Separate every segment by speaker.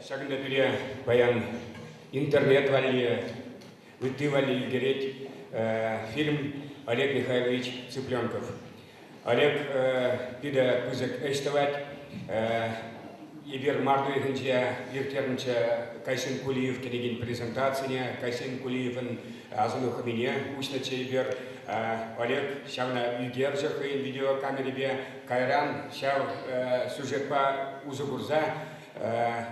Speaker 1: Шагында бире баян интернет вали, выты вали гереть фильм Олег Михайлович Цыпленков. Олег биде пызык эштевать, ибер марду егенче иртернче Кайсин Кулиев кенеген презентацияне, Кайсин Кулиевын азыны хамине ушначе ибер Олег шавна видео жахын видеокамеребе кайран шав сюжетпа узугурза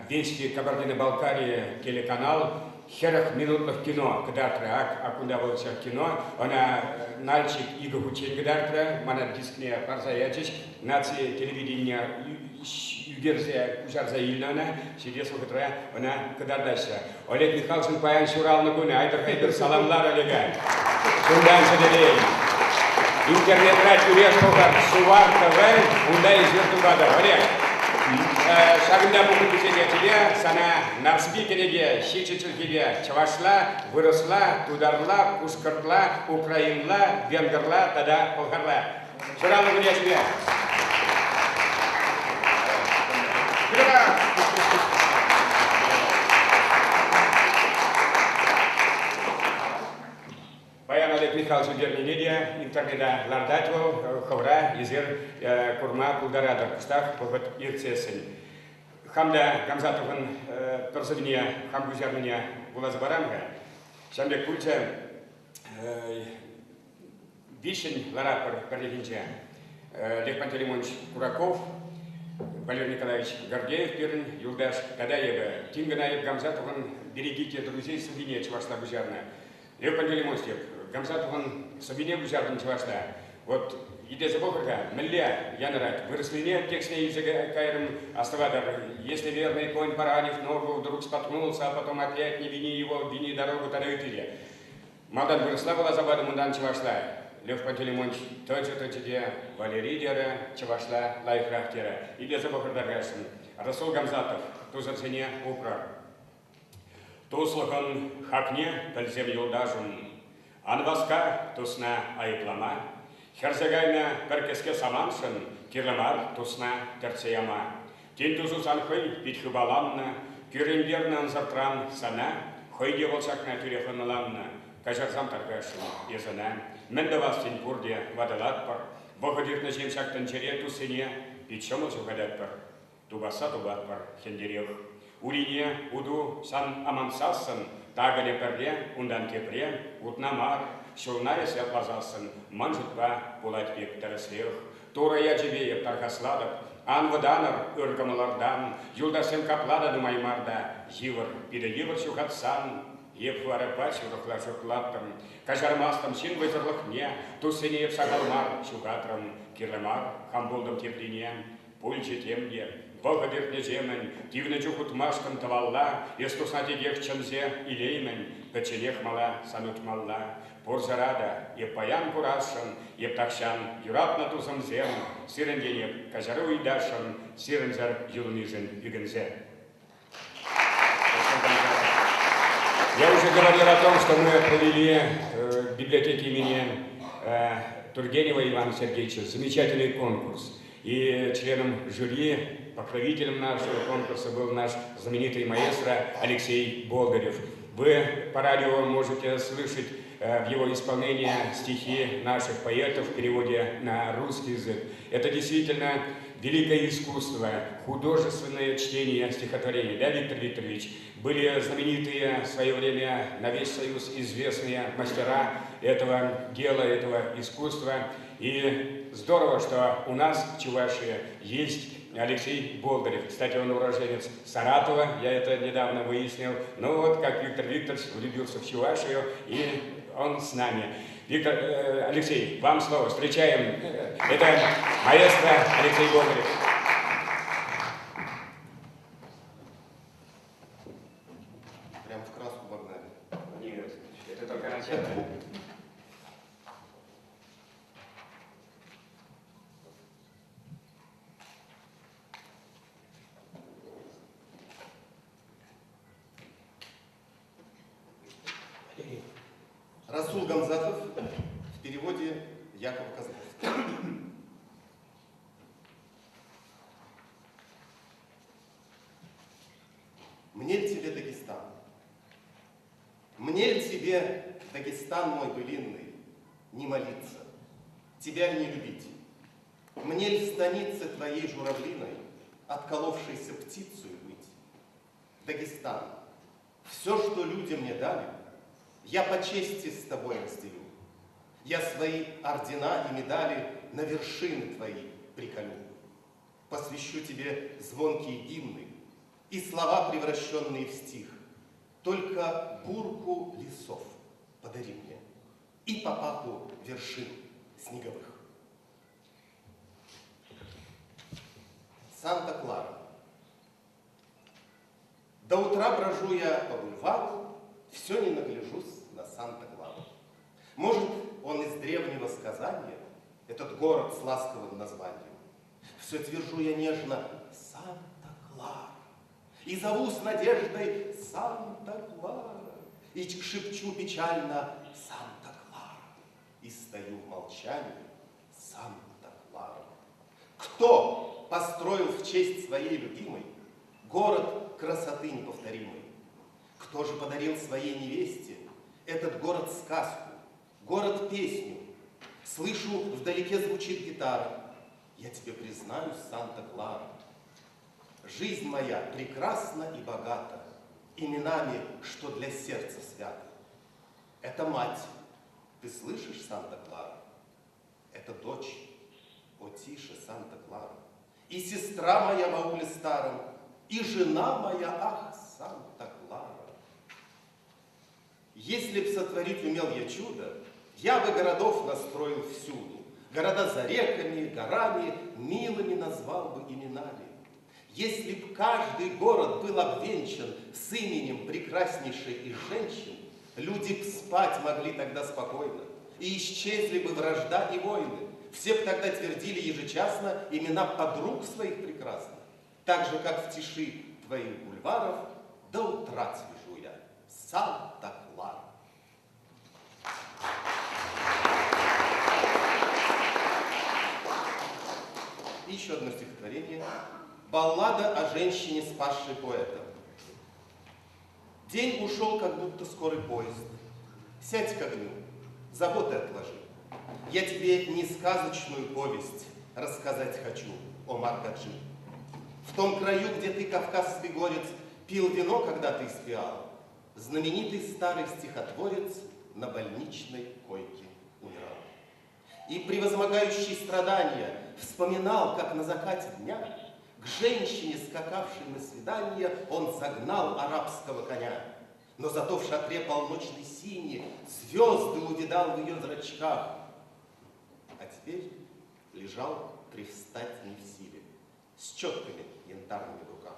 Speaker 1: Вести Кабардино-Балкарии телеканал херах минутных кино кадартра акунда волча кино она нальчик иго учень кадартра мана дискне парзаячич нации телевидения югерзе кужарза ильнана сидесу катра она кадардаща Олег Михайлович паян шурал на гуне айтер хайбер саламлар Олега шундан седелей интернет радио решковар сувар ТВ унда изверту бада Олег Шагында бүгін бізеге тебе, сана нарспикереге, шечечілгеге чавашла, выросла, тударла, кушкыртла, украинла, венгерла, тада полгарла. Шыралы күне тебе. Баян Олег Михайлович Вернинедия, интернета лардатвал, хавра, изер, курма, кулдарада, кустах, поход ирцесен. Хамда Гамзатовын персовине, хамгузермине булазбарамга, шамбек кульча, вишень лара парлегинча, Лев Пантелеймонович Кураков, Валерий Николаевич Гордеев, Пирин, Юлдаш Кадаева, Тинганаев Гамзатовын, берегите друзей Савине Чевашла Гузерна. Лев Пантелеймонович Гамзатовын Савине Гузерна Чевашла. Вот идея Богорга, милля, янрат, выросли не текстные языки кайрым оставадар. Если верный конь поранив ногу, вдруг споткнулся, а потом опять не вини его, вини дорогу, тогда и ты. Мадан выросла была забада мундан Чевашла. Лев Пантелеймонович точи Валерий Дера, Чевашла, Лайфрахтера. Идея Богорга Гасин. Расул Гамзатов, тузарцене упра. Туслахан хакне, тальзем юлдажум. Анваска, тусна айплама. Херзегайна перкеске саманшын, кирамар тусна терцеяма. Тен тузу санхой питхыбаламна, кюрендерна анзартран сана, хойде волчакна тюреханаламна, кажарзам таргашын езана. Мендавас тен курде вадалатпар, богодирна жемшактан чере тусыне, питчома жугадатпар. Тубаса тубатпар хендерех. Урине уду сан амансасын, тагале перде, ундан кепре, утнамар, Шурная светлозасын, манжытпа булатбек тәріслех. Турая жебеев тархасладып, анваданыр өргімалардан, юлдасен каплада думаймарда, живыр, пидегивыр шухатсан, епварапа шурықла шұрқлаттым, кажармастым сен вызырлықне, тусынеп сағалмар шухатрым, кирлемар, хамбулдым теплине, пуль жетемде, Богодирне земен, дивны жухутмашкын тавалла, естуснатегех чынзе илеймен, печенех мала санутмалла. Порзарада, еп паян курашын, еп такшан, юратна тузым зем, сиренденеп, кажары уйдашын, сирензар юлнижен югензе. Я уже говорил о том, что мы провели в библиотеке имени Тургенева Ивана Сергеевича замечательный конкурс. И членом жюри, покровителем нашего конкурса был наш знаменитый маэстро Алексей Болгарев. Вы по радио можете слышать в его исполнении стихи наших поэтов в переводе на русский язык. Это действительно великое искусство, художественное чтение стихотворений. Да, Виктор Викторович? Были знаменитые в свое время на весь Союз известные мастера этого дела, этого искусства. И здорово, что у нас в Чувашии есть Алексей Болгарев. Кстати, он уроженец Саратова, я это недавно выяснил. Ну вот, как Виктор Викторович влюбился в Чувашию, и он с нами. Виктор, Алексей, вам слово. Встречаем. Это маэстро Алексей Болгарев.
Speaker 2: Прям в краску погнали.
Speaker 1: Нет, это только начало.
Speaker 2: Расул Гамзатов в переводе Якова Козловского. Мне ли тебе Дагестан? Мне ли тебе, Дагестан мой былинный, не молиться? Тебя ли не любить? Мне ли в станице твоей журавлиной отколовшейся птицей быть? Дагестан, все, что люди мне дали, я по чести с тобой разделю. Я свои ордена и медали на вершины твои приколю. Посвящу тебе звонкие гимны и слова, превращенные в стих. Только бурку лесов подари мне и попаху вершин снеговых. Санта-Клара. До утра брожу я по бульвару, все не нагляжусь на Санта-Клару. Может, он из древнего сказания, этот город с ласковым названием. Все твержу я нежно Санта-Клара, и зову с надеждой Санта-Клара, и шепчу печально Санта-Клара, и стою в молчании Санта-Клара. Кто построил в честь своей любимой город красоты неповторимой? Кто же подарил своей невесте этот город-сказку, город-песню? Слышу, вдалеке звучит гитара. Я тебе признаюсь, Санта-Клара, жизнь моя прекрасна и богата именами, что для сердца свято. Это мать, ты слышишь, Санта-Клара? Это дочь, о тише, Санта-Клара. И сестра моя в ауле старом, и жена моя, ах, Санта-Клара. Если б сотворить умел я чудо, я бы городов настроил всюду. Города за реками, горами, милыми назвал бы именами. Если б каждый город был обвенчан с именем прекраснейшей из женщин, люди б спать могли тогда спокойно, и исчезли бы вражда и войны. Все б тогда твердили ежечасно имена подруг своих прекрасных, так же, как в тиши твоих бульваров до утра цвежу я, Санта-Клара. И еще одно стихотворение. Баллада о женщине, спасшей поэта. День ушел, как будто скорый поезд. Сядь к огню, заботы отложи. Я тебе не сказочную повесть рассказать хочу, о Маргаджи. В том краю, где ты, кавказский горец, пил вино, когда ты испиал, знаменитый старый стихотворец на больничной койке умирал. И, превозмогающий страдания, вспоминал, как на закате дня к женщине, скакавшей на свидание, он загнал арабского коня. Но зато в шатре полночной сини звезды увидал в ее зрачках. А теперь лежал привстать не в силе, с четками янтарными в руках.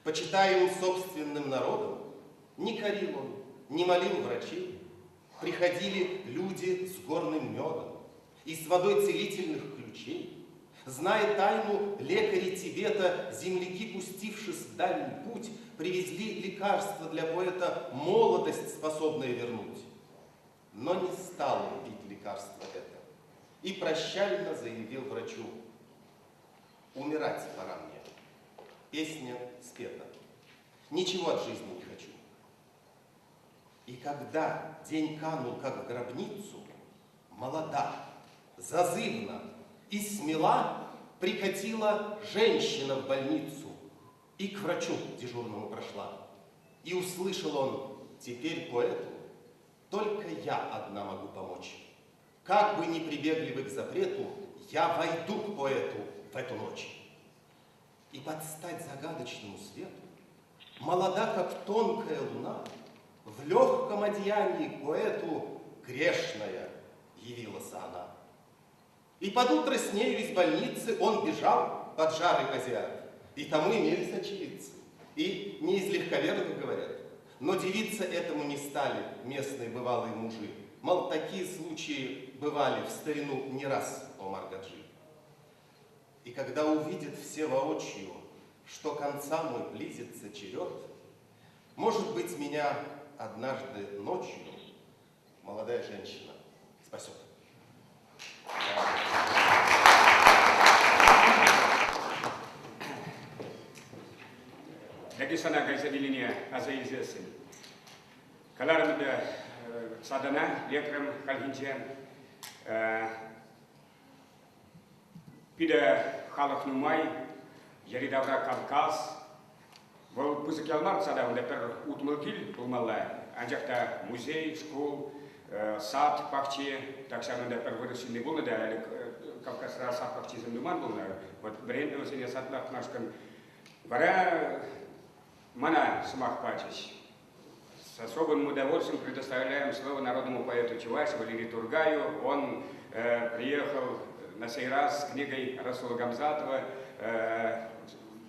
Speaker 2: Почитаемым собственным народом, не корил он, не молил врачей. Приходили люди с горным медом и с водой целительных ключей. Зная тайну, лекари Тибета, земляки, пустившись в дальний путь, привезли лекарство для поэта, молодость, способная вернуть. Но не стал он пить лекарство это и прощально заявил врачу: умирать пора мне. Песня спета. Ничего от жизни не хочу. И когда день канул, как в гробницу, молода, зазывна и смела прикатила женщина в больницу и к врачу дежурному прошла. И услышал он: теперь поэту только я одна могу помочь. Как бы ни прибегли вы к запрету, я войду к поэту в эту ночь. И под стать загадочному свету, молода, как тонкая луна, в легком одеянии к поэту грешная явилась она. И под утро с нею из больницы он бежал под жарой азиат. И тому имелись очевидцы. И не из легковерных говорят. Но дивиться этому не стали местные бывалые мужи. Мол, такие случаи бывали в старину не раз, о Маргаджи. И когда увидят все воочию, что конца мой близится черед, может быть, меня однажды ночью молодая женщина спасет.
Speaker 1: Эдисона гайзабилине азаизесын. Каларымды садана лекрым халгинче пиде халық нумай, Яридавра Кавказ. Бұл пызык ялмар садавында пір утмылкил булмалла. Анжақта музей, школ, сад, пахче, так шамында пір вырысынды болны да, әлі Кавказра сад пахчезін думан болны. Вот время өзіне садлақ нашкан. Бара мана сумах пачеш. С особым удовольствием предоставляем слово народному поэту Чуваши Валерию Тургаю. Он приехал на сей раз с книгой Расула Гамзатова,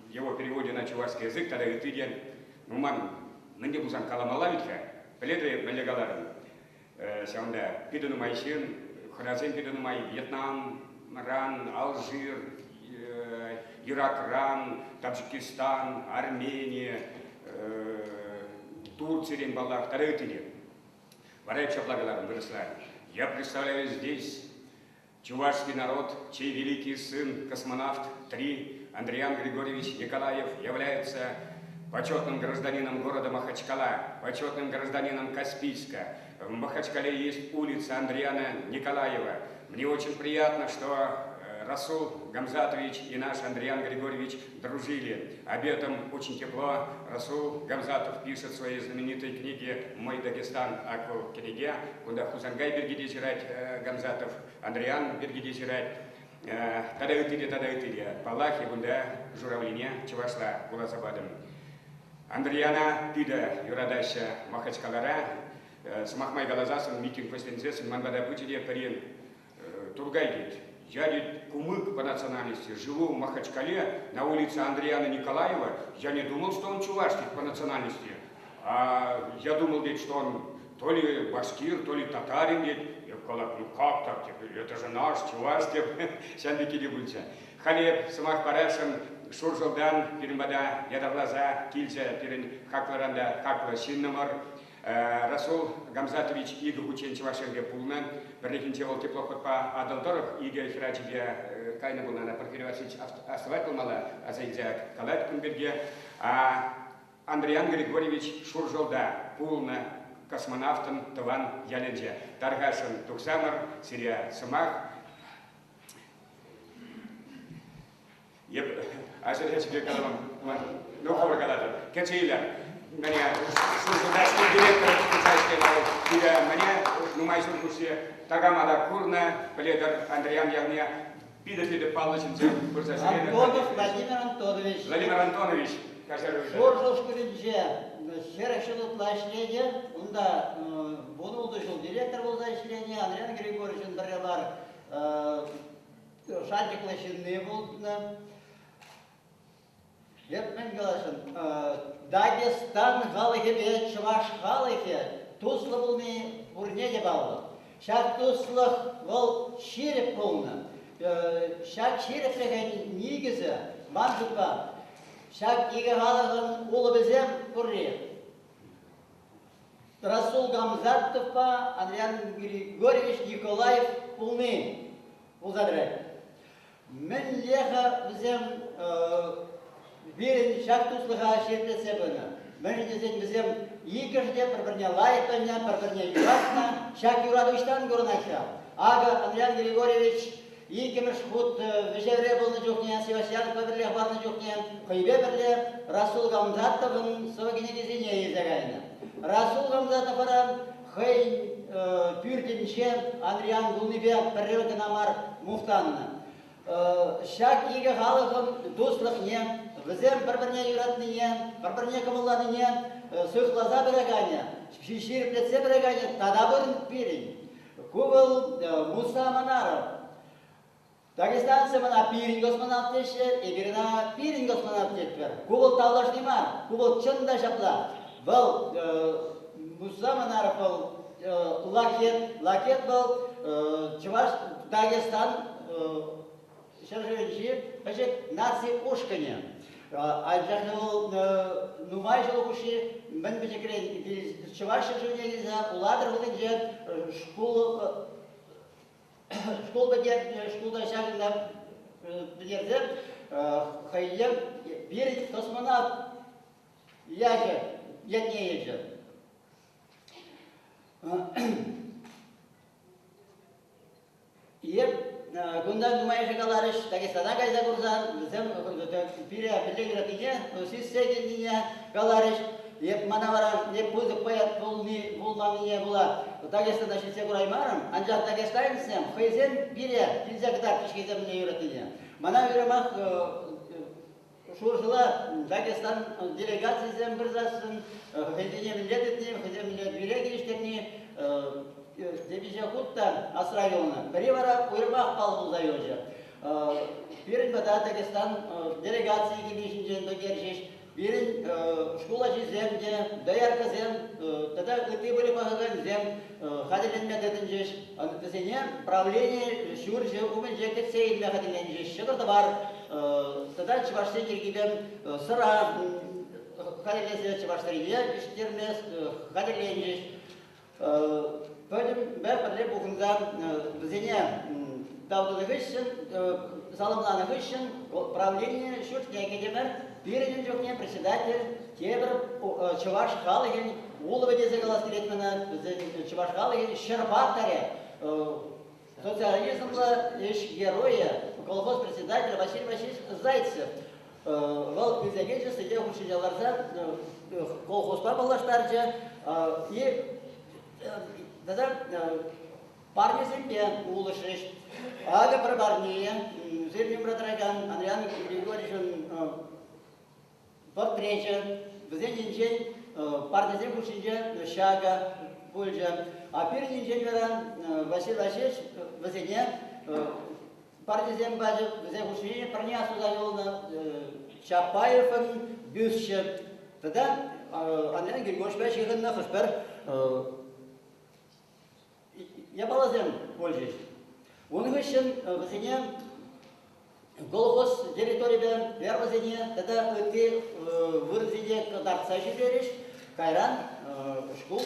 Speaker 1: его переводе на чувашский язык, тогда и тыден, нуман, нынде бузан каламалавитха, пледы малегаларын, сяунда, пидену майшин, хразен пидену май, Вьетнам, Ран, Алжир, Ирак, Ран, Таджикистан, Армения, Турция, Балах, тогда и тыден. Варай чаплагаларын выросла. Я представляю здесь чувашский народ, чей великий сын, космонавт 3, Андриан Григорьевич Николаев, является почетным гражданином города Махачкала, почетным гражданином Каспийска. В Махачкале есть улица Андриана Николаева. Мне очень приятно, что Расул Гамзатович и наш Андриан Григорьевич дружили. Об этом очень тепло Расул Гамзатов пишет в своей знаменитой книге «Мой Дагестан Акул Кенеге», куда Хузангай бергиде жирать Гамзатов, Андриан бергиде жирать. Тогда и тыди, Палахи, Гунда, Журавлине, Чувашла, Кулазабадам. Андриана пида юрадаща Махачкалара, с Махмай Галазасом, митинг Вестензесом, Манбада Путиде, Парин, Тургайдит. Я кумык по национальности, живу в Махачкале, на улице Андриана Николаева. Я не думал, что он чувашский по национальности. А я думал, что он то ли башкир, то ли татарин. Я сказал, ну как так, это же наш, чувашский. Сяндики дебульца. Халеп, самах парашем, шуржолдан, перембада, ядавлаза, кильза, перен хакларанда, хакла шиннамар. Расул Гамзатович игі учен чувашенге пулнан, бірлікінче ол теплоходпа адалдоров, игі хирачиге кайны бұлна на паркировачич аставать болмала, а зайдзак калать күнберге. А Андриан Григорьевич шуржолда пулна космонавтын тыван яленже. Таргашын тухсамар, сирия сымах. Ажырға себе калавам, ну хора калады. Кечейлер. Мне службодачный директор специальный народ, где мне, ну майсур кусе, тагамада курна, пледар Андриан Явня, пида Павловиченце,
Speaker 3: Антонов Владимир Антонович.
Speaker 1: Владимир Антонович,
Speaker 3: Жоржош күрінже, шерекшілі тлашлеге, онда бұны ұлдышыл директор болса ішлеге, Андриан Григорьевичен бірі бар, шантиклашынны болдыны. Епмен қалашын, Дагестан халықы бе, Чуваш халықы, туслы бұлны бұрнеге бауы. Шак туслық бұл шереп болны. Шак шереп реген негізі, манжықпа. Шак игі халығын ұлы бізем бұрре. Расул Гамзатов па, Андриан Григорьевич Николаев бұлны. Бұлзадырай. Мен леха бізем Берін шақ туслыға шертлесе бұны. Мен десен бізем екірде бір-біріне лайықпенне, бір-біріне юратна, шақ юрадыштан көрін аша. Ага Андриан Григорьевич екіміш құт вежевре болны жоқнен, Севастьян пәбірле барны жоқнен, қойбе бірле Расул Гамзатовын соғыне кезіне езегайны. Расул Гамзатовын қой пүртінші Андриан Гулнебе піррілгі намар мұфтанны. Шақ егі халықын туслықне, Візем бір-біріне юратныне, бір-біріне кымылланыне, сөзлаза бірігане, шеріплетсе бірігане, тада бұрын берін. Кубыл Муса Манаров. Дагестанцы мана пирин космонавт теші, ебіріна пирин космонавт тетпер. Кубыл таллашны мар, кубыл чында жапла. Бұл Муса Манаров бұл лакет бұл Чуваш Дагестан шаржевенші, пәшек нации ушкане. Ажахнул нумай жылы куши, мен бежекрен, Чуваши жөнегізі, уладыр бұлын школ бәдер, школда шағында бәдерді, қайым бір космонавт Я же, ятнее же. Еп, күндан думай шакаларыш, Дагестана кайда курсан, біздің пире білдегіратыне, сиссегеніне каларыш, еп манаварам, еп пузык паят булмамыне була. Дагестанда шитсе кураймарым, анжақ Дагестанецем, хайзен пире, килзе кытар пішкеземіне юратыне. Мана юрамақ шуршыла Дагестан делегациясен бір засын, хайзене милет етіне, хайзен милет бире келіштеріне, Дебиже хутта Асрайона. Перевара уйрмах пал был заёжа. Перед бада Дагестан делегации гилишинжен догержиш. Перед школа жиземде, доярка зем, тогда ты были погаган зем, ходилен медетинжиш. Тесене правление шурже уменже кетсейн ходиленжиш. Шагар товар, тогда чевашсе киргибен сыра ходилесе чеваштерине, иштермес ходиленжиш. Поэтому я потребую указать взяния Даудовичен, Саламлановичен, правление Шутки Академер, передержание председатель Тебр Чуваш Халыгин, Уловеди Заголоскелетмена, Чуваш Халыгин, Щербатаре, социализмла лишь героя, колхоз председатель Василий Васильевич Зайцев. Вал Визагеджи сидел в Учителярзе, колхоз Папалаштарджа, и тогда парни земле улышишь, ага пробарнее, зернем продраган, Андриан Григорьевич портреча, в день парни земле учинже, шага, пульжа, а первый день веран Василий Васильевич в зене, парни земле баджи, в зене учинже, парни осудовал на Чапаевен бюще, тогда Андриан Григорьевич их на фашпер. Я балазем пользуюсь. Он вышел в зене колхоз территория первого зене, тогда ты выразили кадарца жителиш, кайран школ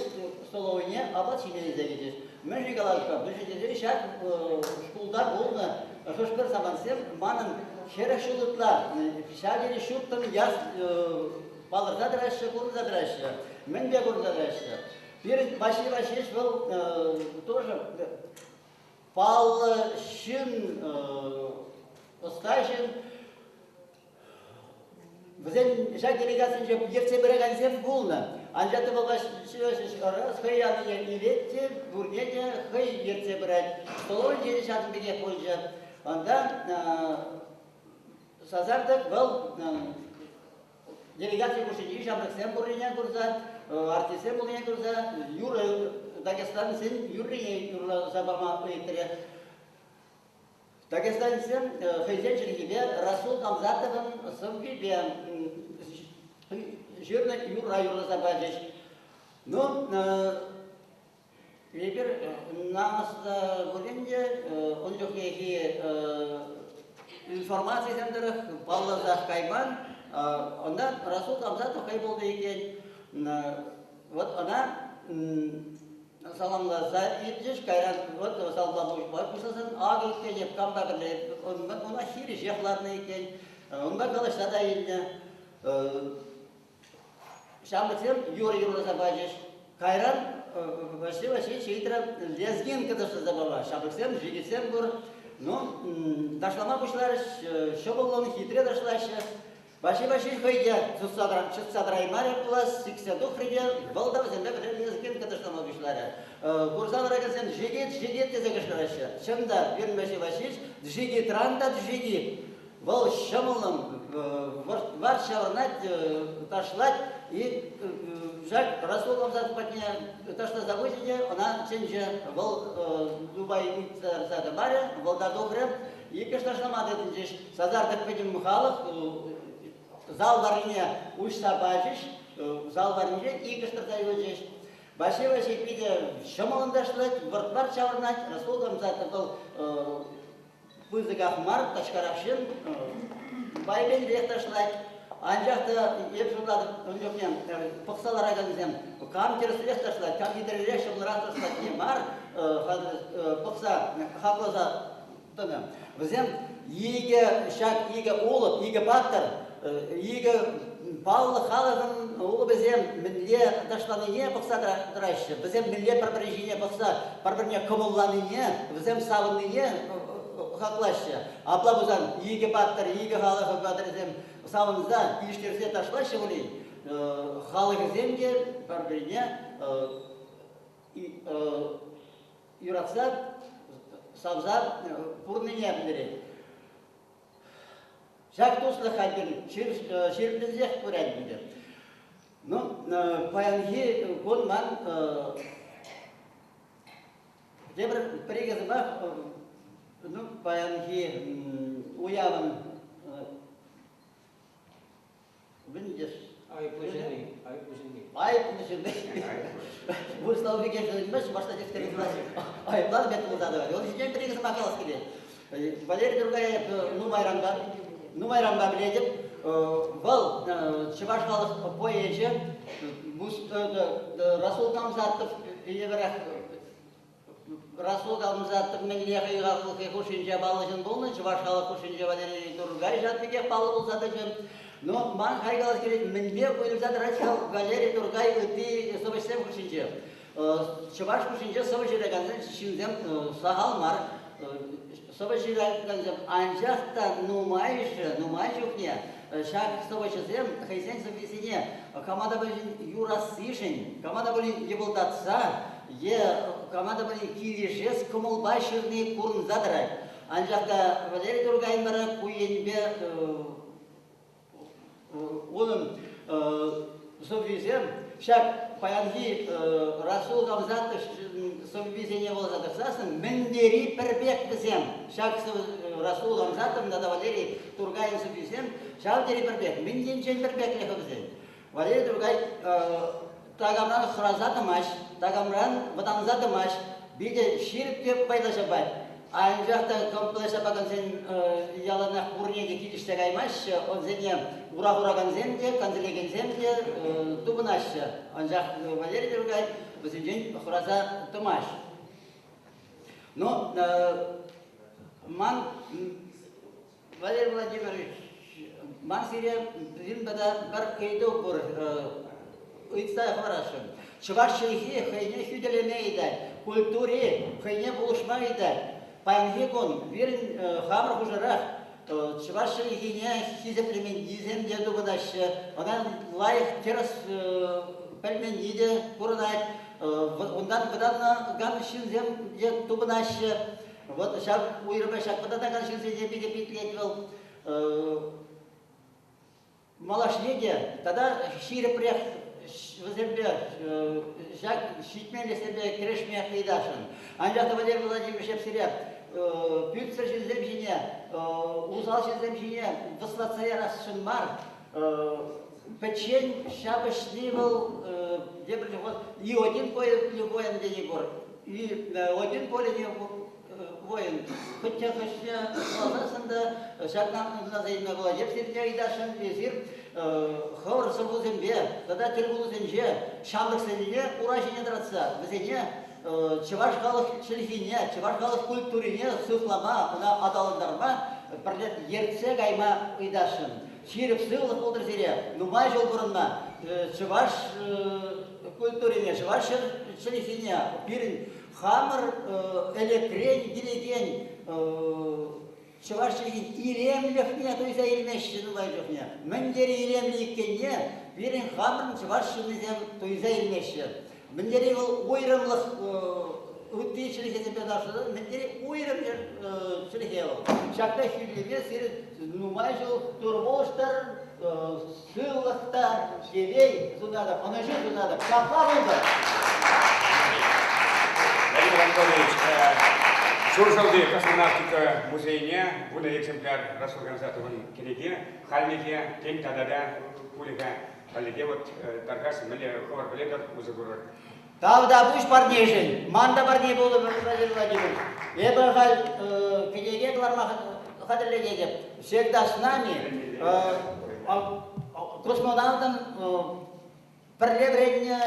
Speaker 3: столовыне обучение заведешь. Мы же галатка, мы же здесь сейчас школда полна, что ж per замансем манан херашулутла, шагели шуттан яс баларда драща, курда драща, мен бе курда драща. Перед Василий Васильевич был тоже Палшин, Осташин. Бізден жак делегациян жеп ерте біреген зем болна. Анжаты был Василий Васильевич раз, хай аны елетте, бурнете, хай ерте бірек. Столовын жері шатын беге қойжа. Анда сазардық был делегация кушенji жамрықсен бұрынен көрзат. Артисем бұл ең көрза, юры Дагестан сен юры забама өйттірі. Дагестан сен хайзен жүргебе Расул Камзатовын сымгебе жүрні юры забажеш. Но, ебір намысты көргенде, он жоқ еке информация сендірі, баллазақ кайман, онда Расул Камзатов қай болды екен. Вот она саламласа итжиш кайран вот саламлабуш бар кусасан аг екен камда келе он ахири жехларны екен он багалашта да елне шамбетем юрий забажиш кайран Василий Васильевич итра лезгин кадашта забава шамбетем жигитсем бур но дашлама бушлар шоболон хитре дашлаша Василий Васильевич хайя чутсадраймаря плас сиксяду хридя балдав земле лезгин кадашта бушлара Курсан рагасен жигит тезегешлаша чында бир Василий Васильевич жигит ранда жигит вал шамылым варшавнат ташлать и жак Расул Камзатов патне ташта заводине она ченже вал Дубай царзада баря валда добре и кешташламады динжеш сазардак педим халық зал варыне ушса бажиш зал варыне и кештарда йожеш Василий Васильевич пиде шамылындашлать вартвар чаврнать Расул Камзатов был Пызыгах мар ташкарашын байбен рехташлать анжақта епшылады өнжөкнен пықсалар аганызем кам тересі рехташлать кам гидер решымлы рахташлать не мар пықса хаклаза тыны. Візем иге шак, иге улып, иге баттыр, иге Павлы халығын ұлы бізем мінле дашланыне бұқса дырайшы, бізем мінле бір-біріне бұқса, бір-біріне көмілланыне, бізем сабыныне хақлашы. Апла бұзан, иге баттыр, иге халығы бадырызем сабынызда иліштерсе ташлашы бұлей. Халық земге бір-біріне юратса, сабза пұрныне білдіреді. Шак туслы халден шербізек көрәдімді. Паянги кон ман дебір прегізі бақ, паянги уявын білдеш. Айып мүшінді. Бұл славы бекеші өтмеш, башта текстерін айыплады бәтті ұлзады. Ол жүйен прегізі мақалас келеді. Валерий Тургаев Нумайранға біледіп, бұл Чуваш халық поэжі, Расул Камзатов, Расул Камзатов мәнлеғи ғақылқы құшынжа балыжын болны, Чуваш халық құшынжа Валерий Тургай жатпеге палы болсады жын. Но ман қайғалас келеді, мәнле қойылзады Расул Валерий Тургай үтті собашсем құшынжа. Чуваш құшынжа собашырағанзын шынзем сағал мар. Собачырағанзым анжақта нумайшықне, шақ собачызем хайсен собесіне, команда болын юрасышын, команда болын ебылдатса, команда болын килешес кымылбайшырны курын задырай. Анжақта Валерий Тургайын бара күйенбе оның собесем, шақ паянги Расул Камзатов собесіне болса дұрсасын, міндері пірбек бізем. Шақ Расул Камзатов, да Валерий Тургайын собесем, шақ дері пірбек, мінден жен пірбек легі бізем. Валерий Тургай тағамран хыразатымаш, тағамран ватанзатымаш, биде ширіп кеп байлаша бай. Айн жақта комплеша баған сен яланақ бұрнеге келішті қаймаш, он зене ұрақ-ұраған земде, канзелеген земде дұбынашы. Ан жақ Валерий Тургай біздің жен хыраза тымаш. Но ман Валерий Владимирович, ман сирия bizim bada bir kaydı olur, ıйтsa varasın. Çuvaşçılığı hayne hüdelemeydi, kültürü hayne buluşmaydı. Payınhekon verin hamur hujarak çuvaşçılığına hizeplemen dizem diye dubaşı. Ondan layık teras pelmen yedi kurunay. Ondan bıdana ganışınzem diye dubaşı. Вот şak uyurma şak bıdana ganışınzem diye bitletvel. Малашнеге, тогда шире прех возембе, шаг шитмели себе крешмех и дашен. Анжата Валерий Владимирович Епсиря, пютсер земжине, узал земжине, выслаться раз шенмар, печень шабашнивал, дебрли вот и один поле воин день гор, и один поле не воин. Хотя глазасында шагнам назайма была Епсиря и дашен визир. Хор сымбузембе, тогда тергулузенже, шамдық сәліне уражене дыратса, бізене чываш халық шілхине, чываш халық культурине сықлама, бұна адалындарма, бірлет ертсе қайма ұйдашын. Ширіп сылық болдыр зере, нумай жол бұрынма, чываш культурине, чываш шілхине, бірін хамыр, электрен, делеген, Чувашчылығын иремліхне, тойса елмешшіні бай жоқне. Міндері иремліккенне, берін қамырын чувашчылығын тойса елмешші. Міндері ойрымлық үттейшілік етіпен ашылды, міндері ойрымшілік ел. Шақта шүрлеме сірі нумай жыл тұрболыштар, сылықтар, шевей зұнады, қанышы зұнады. Шақла болды.
Speaker 1: Владимир Анатольевич, Шуршалды космонавтика музейне, бұны экземпляр Расул Камзатовын келеге, халмеге, тен тадада, пулега, халеге, вот таргас, мәле ховар біледір, мұзы көрір.
Speaker 3: Тавда бұш парнешін, манда парне болды Владимир Владимирович. Ебі хал келеге қыларма қадірлеге деп, всегда с нами космонавтын пірле вредіне,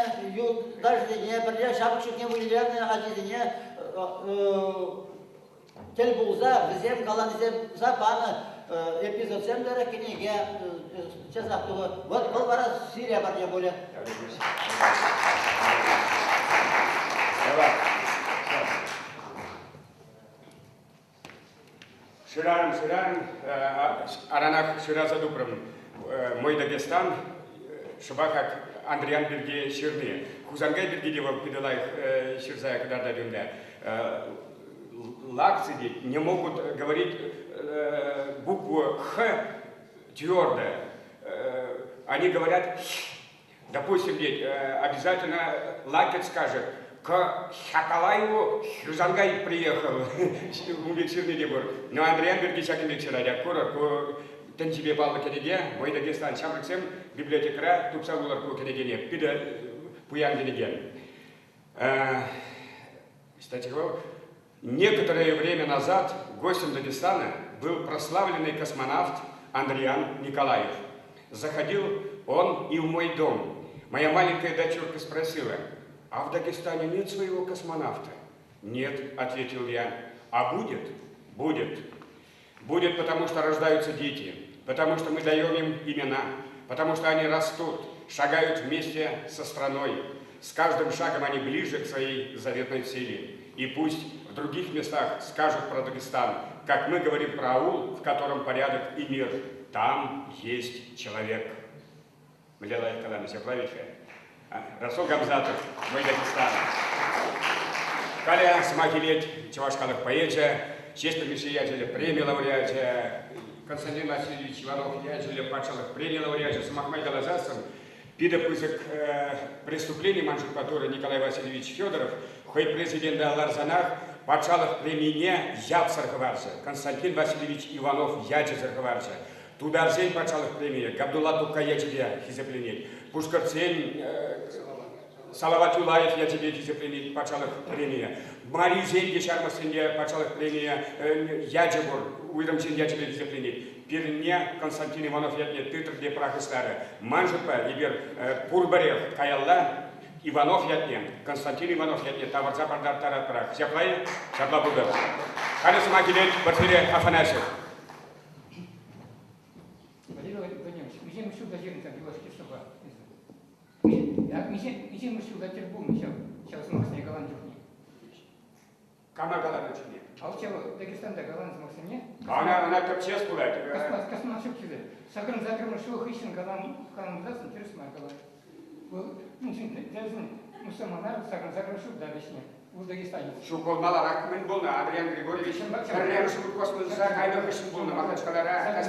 Speaker 3: даждыне, пірле шапықшықне вылезіне, ажидіне, тел булза, візем калан візем запана эпизод семдера книге часах того. Вот был раз Сирия барня более.
Speaker 1: Ширарым, аранах шираза дупрым, мой Дагестан, шабахак Андриан Берге Ширны. Хузангай Берге дева педалай Ширзая когда-то дюнда. Лакциди не могут говорить букву Х твердо. Они говорят, допустим, обязательно лакет скажет, к Хакалаеву Хюзангай приехал, увечерный дебор. Но Андриан Бергичакин вечера, я коротко, тен тебе балла кенеге, мой Дагестан, шамриксем, библиотекара, тупсагуларку кенегене, пида пуян кенеген. Кстати, некоторое время назад гостем Дагестана был прославленный космонавт Андриан Николаев. Заходил он и в мой дом. Моя маленькая дочурка спросила, а в Дагестане нет своего космонавта? Нет, ответил я. А будет? Будет. Будет, потому что рождаются дети, потому что мы даем им имена, потому что они растут, шагают вместе со страной. С каждым шагом они ближе к своей заветной цели. И пусть в других местах скажут про Дагестан, как мы говорим про аул, в котором порядок и мир. Там есть человек. Млялаев Калам Сеплавича. Расул Гамзатов, мой Дагестан. Каля Смахилет, Чевашкалых поэзия, честь помещателя, премия лауреата, Константин Васильевич Иванов, яджиля Пачалых, премия лауреата, Самахмай Галазасан, пидопызык преступлений манжукатуры Николай Васильевич Федоров, хой президент Ларзанах, Пачалых премине Япсархварца, Константин Васильевич Иванов, Яджилярхварца, Тударзень Пачалых премия, Габдулла Тукка, я тебе хизепленить, Пушкарцень, Салават Юлаев, я тебе хизепленить, Пачалых премия, Марию Зеньги, Шармасенье, Пачалых премия, Яджибур, Уидамчин, я тебе хизепленить, Пирне, Константин Иванов, я тебе тытр, где прах и старый, Манжупа, Ибер, Пурбарех, Каялла, Иванов, я тебе, Константин Иванов, я тебе, Таварза, Пардар, Тарат, Прах, Сяплай, Сябла Будов, Харис Макилет, Батфире, Афанасьев.
Speaker 4: Bizim şu gazeteden bir başka sabah. Ya bizim şu gazete bu mu? Сейчас Максим Голландов нет.
Speaker 1: Кама Голландов нет.
Speaker 4: А у тебя в Дагестане Голландов Максим нет?
Speaker 1: Она как честь пулять.
Speaker 4: Космонавт чузе. Саграм закрыл шоу Хищин Голландов, интересно Голландов. Ну, мусульманар Саграм закрыл шоу да весне. В Дагестане.
Speaker 1: Шукол Маларак мен был на Адриан Григорьевич. Карьер шукол космос за Кайдо Хищин был на Махачкалара.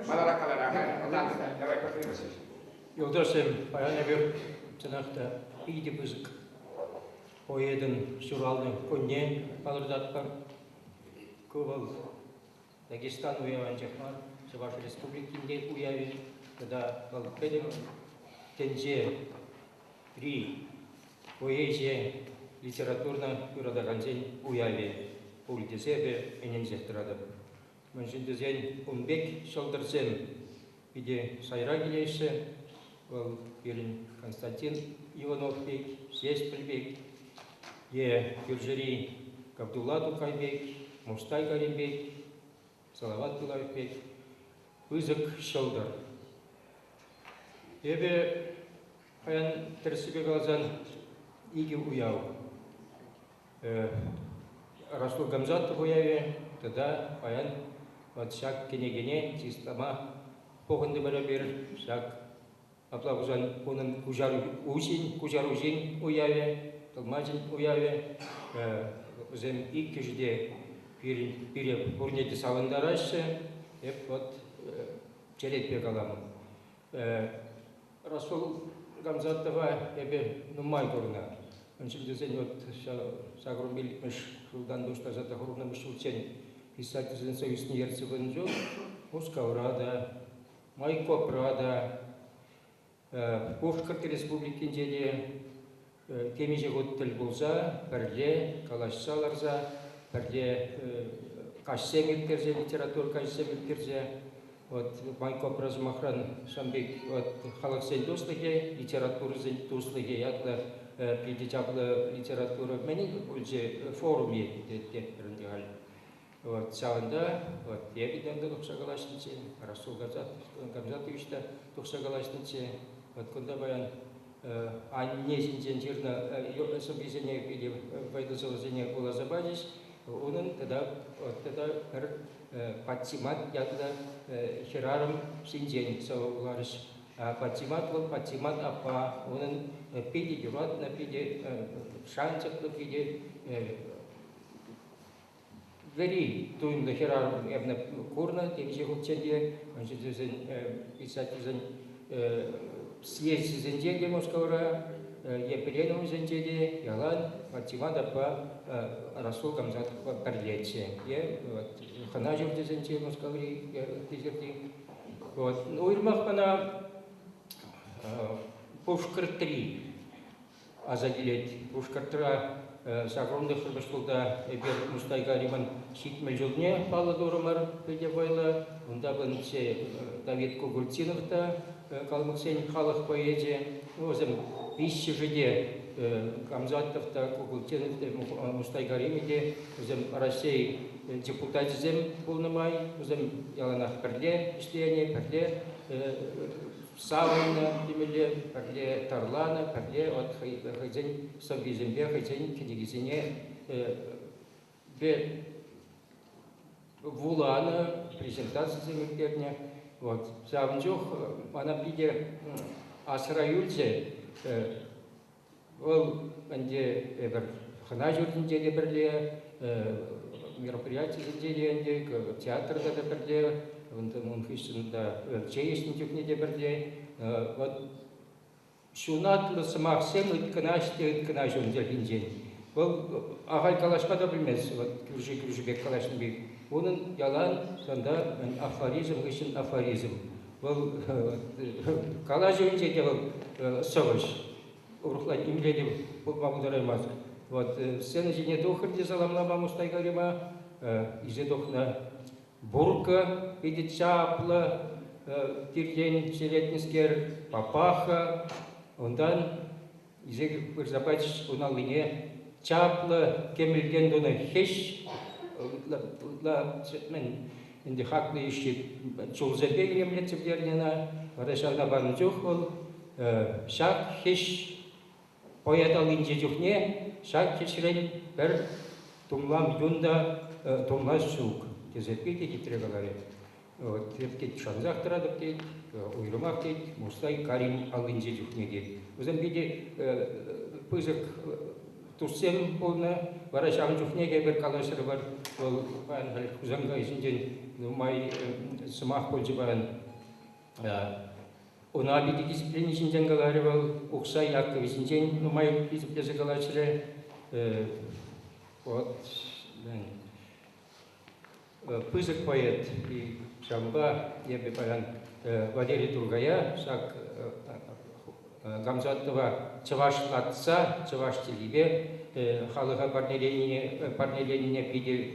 Speaker 1: Маларак Калара. Давай повторимся.
Speaker 5: Yoldaşım, bayanabir çanakta iyiydi bızık. O yedin şuralını konye alırdatkan. Kıvıl Dagestan uyancaklar, Çavaş Respublikinde uyayı, kada benim tence при поэзия литературно юрадаганзен уяве улдезебе энензехтрадым. Мынжиндезен умбек шалдырсем биде сайра келейші, ол берін Константин Иванов бек, Сеспіл бек, Юржери Габдулла Тукайбек, Мустай Каримбек, Салават Булаев бек, Үзік шалдар. Ебе Хаян тірсіге қалазан иге уяу. Расул Гамзатов уяве, тогда Хаян вот шаг кенегене, система похонды барабер, шаг аплавузан onun кужару усин, кужару жин уяве, талмажин уяве, зем ик кежде пире бурнети салындарашы, еп вот черет пекалам. Расул Гамзатова ебе нумай горна. Он şimdi зен вот сагрум биликмеш шулдан дошта зата хорунамеш учен. Писательский союз Нерцевенджо, Ускаурада, Майкопрада, Пушкарты республикинде темеже готтел болса, пәрде, калашсаларза, пәрде кашсемектерзе, литература кашсемектерзе, вот Майкопразмахран Шамбек, вот халаксен достыге, литература зен достыге, ятла пиде чаплы литература менен уже форуме деттеринде ал. Вот савында вот ебиден де тукшагалашныче, Расул Гамзатович да тукшагалашныче. Вот кунда баян аннесинчен жирна собизене пиде пайдасылзене улазабадис, onun тогда патимат ягда хирарым синжен савуларыш. Патимат ол патимат апа onun пиде юрат на пиде шанчаклы пиде вери туймда хирарым евна курна темже хутченде он же дезен писатель съесть зенде Москвара епреном зенде ялан патимат апа Расул Гамзатов перлече. Я вот ханажил дезенте Москвари тизерти. Вот уйрмах пана Пушкар 3 азадилет. Пушкар 3 с огромных рыбашкулда эбер Мустайгариман ситмел жылне паладурамар педевайла. Унда бынче Давид Кугультиновта калмыксен халық поэзия. Озым бисче жиде Гамзатовта Кугультиновта Мустайгаримиде. Озым Россия депутатизм полномай. Озым яланах перле иштеяне перле Савана, Демеле, Парле Тарлана, Парле, от Хайдень, Саввизембе, Хайдень, Кедигизине, Бе Вулана, презентация замерперня. Вот. Савнчух, она виде Асраюльзе, ол, анде, эбер, ханажурдинде деберле, мероприятие зенделенде, театр да деберле, он хищен да чеестен тюкне деберде. Вот шунат лысымақ сем ыткынаш онделгенжен. Ол ағай калашқа да білмес, вот күржі-бек калашын бек. Оның ялан сонда афоризм, хищен афоризм. Ол калаш önce de ол савыш. Урухлай имледі бағылдараймаз. Вот сен жіне дохырде заламлама Мустайгарима, изе дохна Бурка, видит чапла, тирдень селетнискер, папаха, ондан, изег вырзабачиш уналыне, чапла, кемелген дуна хеш, мен, инде хаклы ищет, чулзебе гремлет цеплернена, варашарна барнчух ол, шак хеш, поядал инже жухне, шак хешрен, бер тумлам юнда, тумла шук. Кезепкейте китрегаларе. Вот тепкет шанзах тарадып дейт, уйрымак дейт, Мустай Карим алынже жухне дейт. Өзен биде пызык турсем полна, вара шам жухнеге бер калашыры бар. Ол бан хузанга исинжен май сымах болжы баран. Она биде дисциплини синжен галаре бол, уксай якы исинжен май дисциплине галашыры. Вот пызык поэт и шамба ебе баян Валерий Тургая, шак Гамзатова чавашлатса, чаваштилибе, халыга парнеленіне пиде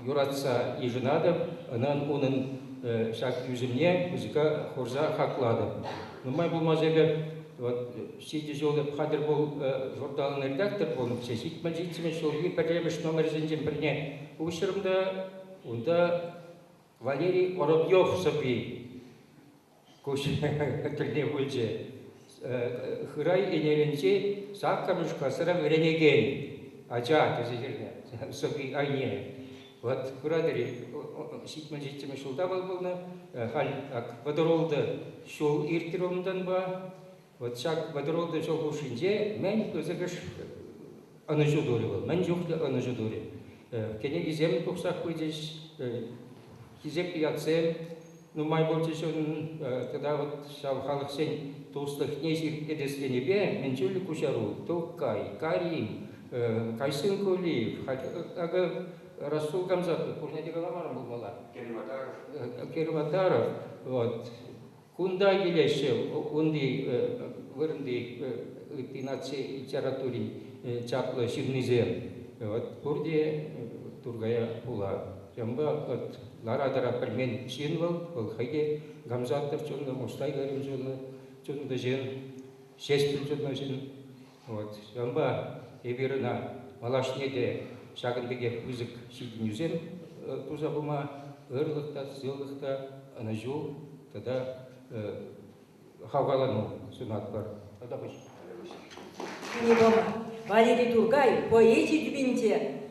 Speaker 5: юратса ежинадып, анан onun шак yüzümне музыка хорза хаклады. Нумай булмаз ебе, вот сиди жолы хадыр бол журналын редактор болуп, сесит мажитсимен шолги перлемеш номер зенжен бірне ушырымда, онда Валерий Воробьев сопи, көші тіліне бөлже. Хырай енеренче саққамышқа сырам ренеген, ажа кезегерне, сопи айне. Вот курадыри сит мажитсимен шолда болна, хал водоролды шол иртіромдан ба, вот шак водоролды шол ушинже, мен өзігіш аны жудори бол, мен жоқты аны жудори. Кене гизем туксак көйдеш, гизеп ятсем, ну май болчеш он, тогда вот шал халық сен толстых несик эдеслене бе, мен чөлі кушару, Токай, Карим, Кайсын Кулиев, ага Расул Гамзатов, курнеде галамарым был мала. Керватаров, вот. Кунда гелеше, онди вырынди литературин чаплы ширнизем. Вот бурде Тургая була. Жамба от ларадара пельмен синвал, ол хайде Гамзатов чонда, Мустайгарим чонда, чонда жен, шеспил чонда жен. Вот, шамба эберына малашнеде шагындеге үзік шейдін үзем туза бұма ырлықта, сылықта, анажу, тада хавгалану сунат бар. Тада бұш.
Speaker 6: Не дома. Валерий Тургай поэзия дүбінде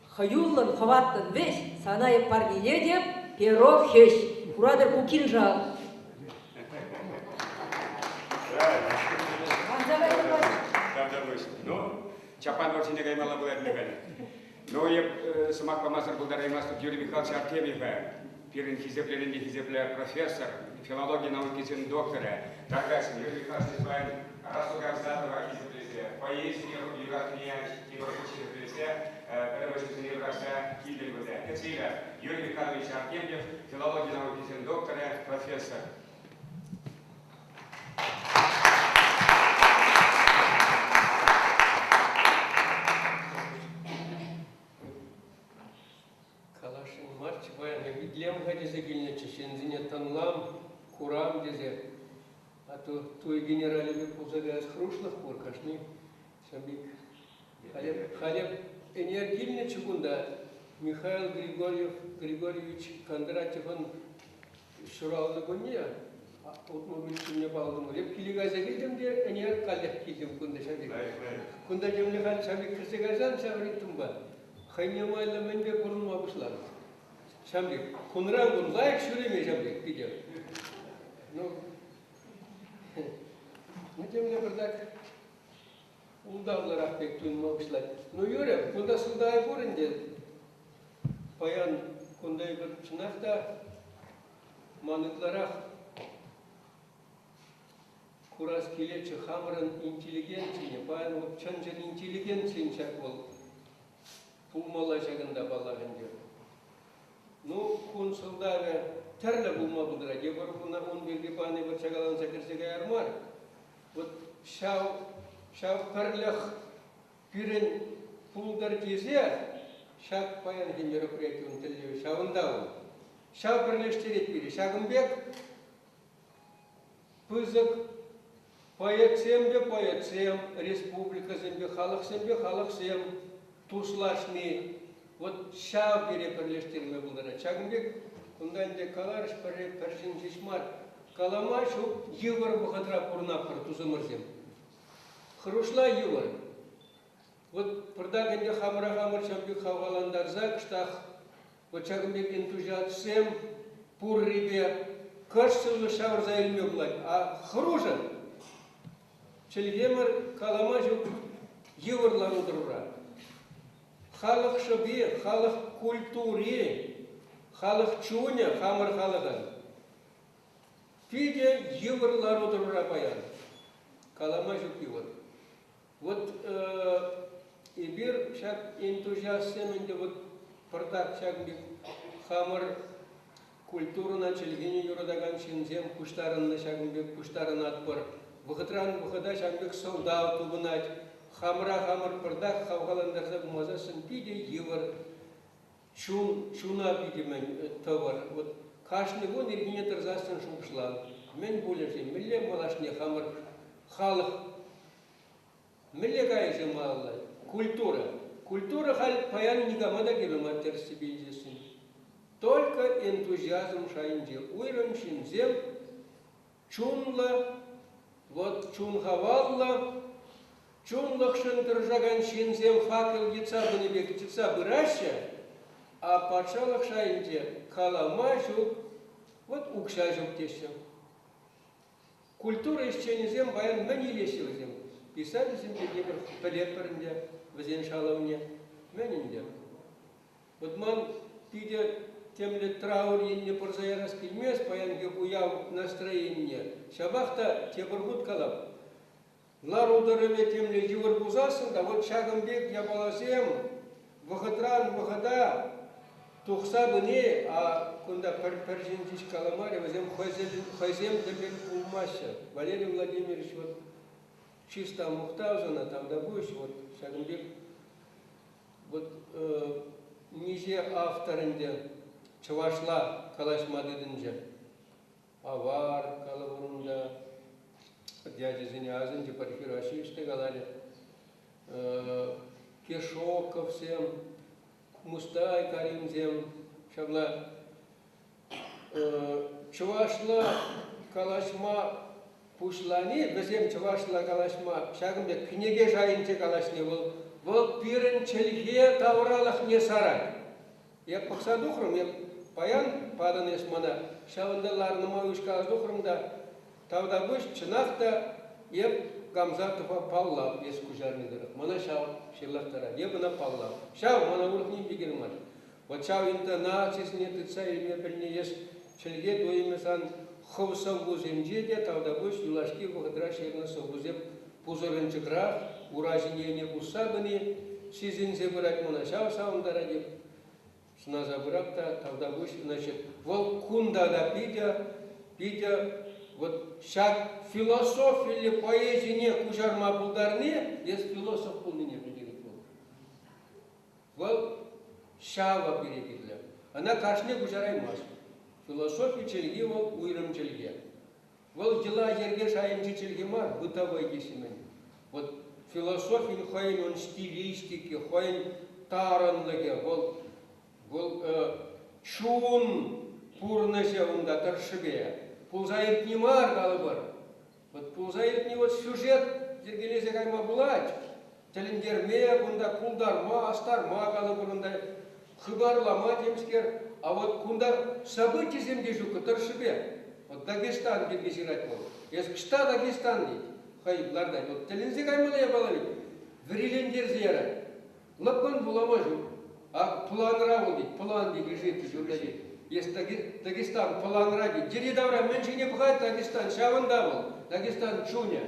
Speaker 6: хаюллан хаваттан веш санайып парниле деп перо хеш. Курадыр кукин жал.
Speaker 1: Ну, Чапан вообще не гаймала была отмегали. Но я сама помазар был дараймас Юрий Михайлович Артемьева, первый хизепля профессор, филологии науки зин доктора, Таргасин Юрий Михайлович Исвайн, Расу Гамзатова хизеплесе, поэзия Юрий Тимурчи хизеплесе, Перевозитель Евраса Кильдельгуде. Кацила Юрий Михайлович Артемьев, филологии науки зин доктора, профессор.
Speaker 7: Лем гадизе гильнече, шензине танлам, курам дезе. А то той генерале пузыря с хрушлых куркашни, шабик. Халеп энергильнече гунда Михаил Григорьевич Кондратьев он шурал на гуне, а вот мы мне балдым. Леп килигазе гидем де энер калеп кидем гунда шабик. Гунда демле хал шабик кырсегазан шабик тумба. Хайнямайла менде курун мабушлар. Шамбик, кунран лайк шуреме шамбик видео. Ну, тем не бардак, удавларах пек тун мабышлай. Ну юря, кунда сылдай буренде, паян кундай бір чынақта, маныкларах, курас келечі хамырын интеллигенцияне, паян чанжын интеллигенциян шак бол, пулмала шагында балағын дер. Ну, кун сылдары тәрлі бұлма бұдыра. Егор бұна он берге баны бір шағалан сәкірсеге армар. Вот шау пірліх пирен пулдар тезе, шақ паян мероприятион тілдеу шауындауын. Шау пірлештерет бере. Шағымбек пызық поэт-сем, республика зембе, халық сем, туслашны. Вот шау бере пірлештерме бұлдара. Шағымбек күндайынде каларыш пәршін жешмар. Калама шу евар бұқадыра пұрнап қыр тузымырзем. Хрушла евар. Вот пырдагенде хамыр шамбек хаваландарза кыштақ. Вот Шағымбек энтузиатсем пұр ребе кашсылы шавырза илме бұлай. А хружан челгемір калама шу еварлар ұдырура. Халық шабе, халық культуре, халық чуне, хамыр халығын. Пиде еврлар отырура баян. Калама жүк евр. Вот ибир шак энтузиастемінде вот пырдак шагбек хамыр культурына челгені юрадаган шинзем куштарынна шагбек куштарын атпыр. Бұғытран бұғыда шагбек солдау тубынать. Хамыр пырдак хавгаландарза бумазасын пиде евр. Шуна пидемен товар. Вот кашны вон иргине тарзасын шумшла. Мен булешем, милле малашне хамыр халық. Милле кайже маллай. Культура. Культура халь паян нигамада гебема терсибилдесин. Только энтузиазм шайынде. Уйрым шинзем чунла, вот чунхавалла, чунлықшын тұржаған шинзем факел гица бұнебек гица бұраща, а патшалық шайынде калама жүк, вот укша жүк дешем. Культура исченезем баян мәнелесі өзем. Писали земде дебір пілеп бірінде, візен шалауне, мәнінде. Вот ман пиде темле траур енне пұрзая раскелмес, баян ге уяв настроение. Шабақта тебіргут калап. Лар ударыме темле живыр бузасын, да вот Шағымбек ябаласем, выхода, тухса бұне, а кунда пәржендіш каламаре, возем хозем дебер пулмаща. Валерий Владимирович, вот чисто Мухтаузена, там добуешь, вот Шағымбек, вот ниже авторынде чавашла калашмадыдынже, авар калавырында, дядя Зинязын, Депархир Ашиште галали. Кешоковсем, Мустай Каримзем, Шабла Чувашла Калашма Пушлани, безем Чувашла Калашма, Шагамбек книге жайынче Калашни был пирен чельге тавралах не сарай. Я пахсадухрым, я паян паданес мана, шавандаларныма ушказдухрымда, тавда буш чынақта, еп Гамзатова паллап, ес кужарнидырық. Мана шау шеллахтара, ебына паллап. Шау, мана урхнин бигерман. Вот шау интонациясыне тыца илме біліне ес чельге дуемесан ховсау гуземже де, тавда буш юлашки вғыдра шерна соғузеп пузырынчыгра, уражинене бусабыне, сизинзе бұрат мана шау саундара деп. Сна забракта, тавда буш, значит, вол кунда да пидя, вот шаг философия или поэзия не кужарма булдарне, есть философ полный не придет. Вот шава перекидля. Она кашне кужарай мас. Философия челги вол уйрам челги. Вол дела ерге шаимчи челги мар бытовой десимен. Вот философия хоин он стилистики, хоин таранлыге, вол чун пурнесе унда торшибе. Пулзайт не мар галабар. Вот пулзайт не вот сюжет зергелезе кайма булать. Телингерме кунда кулдарма, астарма галабарында хыбарлама демскер. А вот кунда события земли жука торшибе. Вот Дагестан где гезирать мол. Если что Дагестан dit, хай лардай. Вот телинзе кайма я балави. Врилендер зера. Лапкан булама жук. А план равл dit, план дегежит журналит. Есть Дагестан, Паланраги, Деридавра, меньше не пхать Дагестан, Шавандавл, Дагестан, Чуня.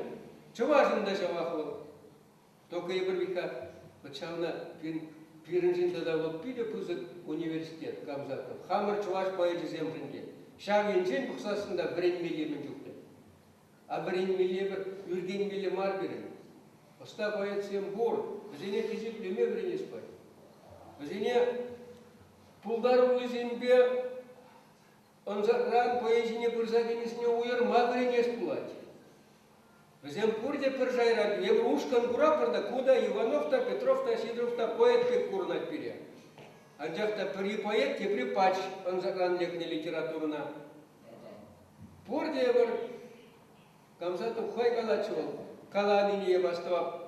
Speaker 7: Чувашин да Шавахвал. Только и века, вот Шавна, Пиренжин тогда вот пили пузык университет, Камзатов. Хамар Чуваш поэти земринге. Шавинжин пухсасында бренмеле менжукте. А бренмеле бір, үрген меле марберин. Оста поэт сем бор, взене кизик люме бренес пай. Взене Пулдар улызембе, он закран поэзине пырзагенесіне уйырма біренес пулать. Взем пурде пыржайрат, еврушкан курапырда, куда Иванов-та, Петров-та, Сидоров-та поэт пек курнат пере. Анжақта при поэт, те при пач, он закран лекне литературна. Пурде евр, Камзатов хой калачевал, каланине ебастава.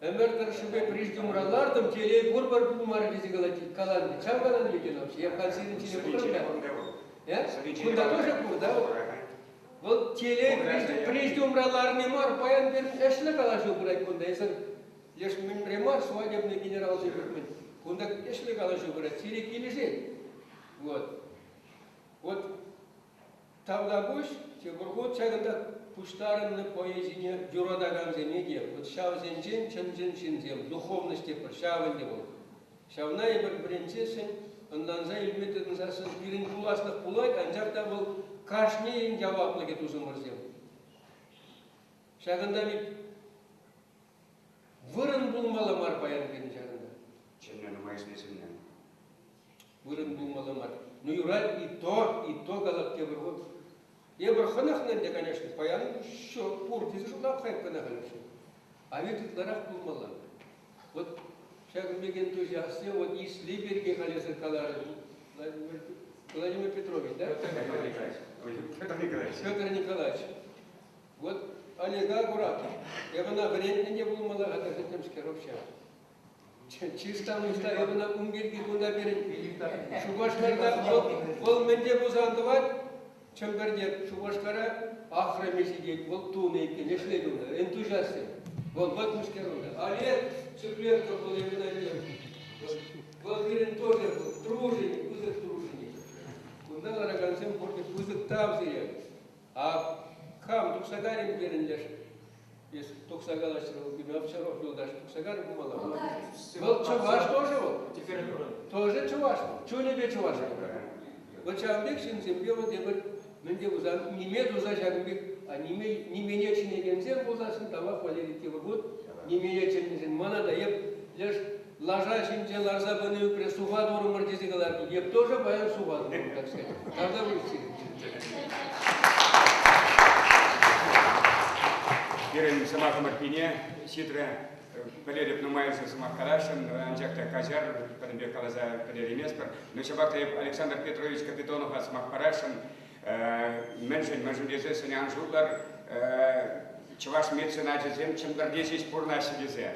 Speaker 7: Эмертер шубе приждем ралардом, телей бурбар бумар визигалати каланди. Чам калан виден вообще? Я в консерве не буду. Куда тоже куда? Вот телей приждем раларный мар, паян бер эшле калашу брать куда? Если лишь мен ремар свадебный генерал жибермен, куда эшле калашу брать? Телей килежей. Вот тавда буш, те бургут чаганда пуштарынны поэзине дюрадаган земеге, вот шав зенжен, ченжен шинзем, духовности пар, шавынде бол. Шавна ебір бірінчесін, онданза илмететін засын бірін куласлық пулай, анжақта бол кашне ен жаваплы кет узымырзем. Шағында бит вырын булмалы мар паян бен шағында.
Speaker 1: Ченнен майснесінен.
Speaker 7: Вырын булмалы мар. Ну юрал и то галакте выргот. Я барханахненде, конечно, паян, что пурти зашла хайп канахалюши. А ведь тут ларах булмала. Вот шагом беген энтузиасте, вот и слиберги халезы калары. Владимир Петрович, да? Петр Николаевич. Вот Олега Гурак. Я бы на время не булмала, а так этим скоровща. Чисто мыста, я бы на умбирги куда берем. Шубашкарда, ол менде бузандывать. Чембердек Шубашкара ахрамесидек, вот туны, конечно, энтузиасты. Вот мускерунда. А лет Цыпленко был именно лет. Вот Гирин тоже был труженик, кузык труженик. Куда лараганцем порти кузык тавзире. А хам туксагарим Гирин леш. Если туксагалашрыл, бими овчаров был даже туксагарим мало. Вот Чуваш тоже вот. Тоже Чуваш. Чунебе Чуваш. Вот Чавбек Шинзембе вот я менде узан немеду за Чавбек, а не менее чем гензем узасын тава хвалерите вот не менее чем мана да еп лишь лажащим же ларзабаны пресува дуру мартизигалар еп тоже баян сува так сказать. Тогда вы все.
Speaker 1: Пирен сама Марпине, ситра Пелереп Нумайырсы Сымақ Карашин, Анжакта Кажар, Пенбек Калаза Пелер Емеспер, но Шабакта Александр Петрович Капитонов Сымақ Карашин, Меншин Мажулезе Сынян Жутлар, Чаваш Медсена Джезем, Чемгардесис Пурнашидезе.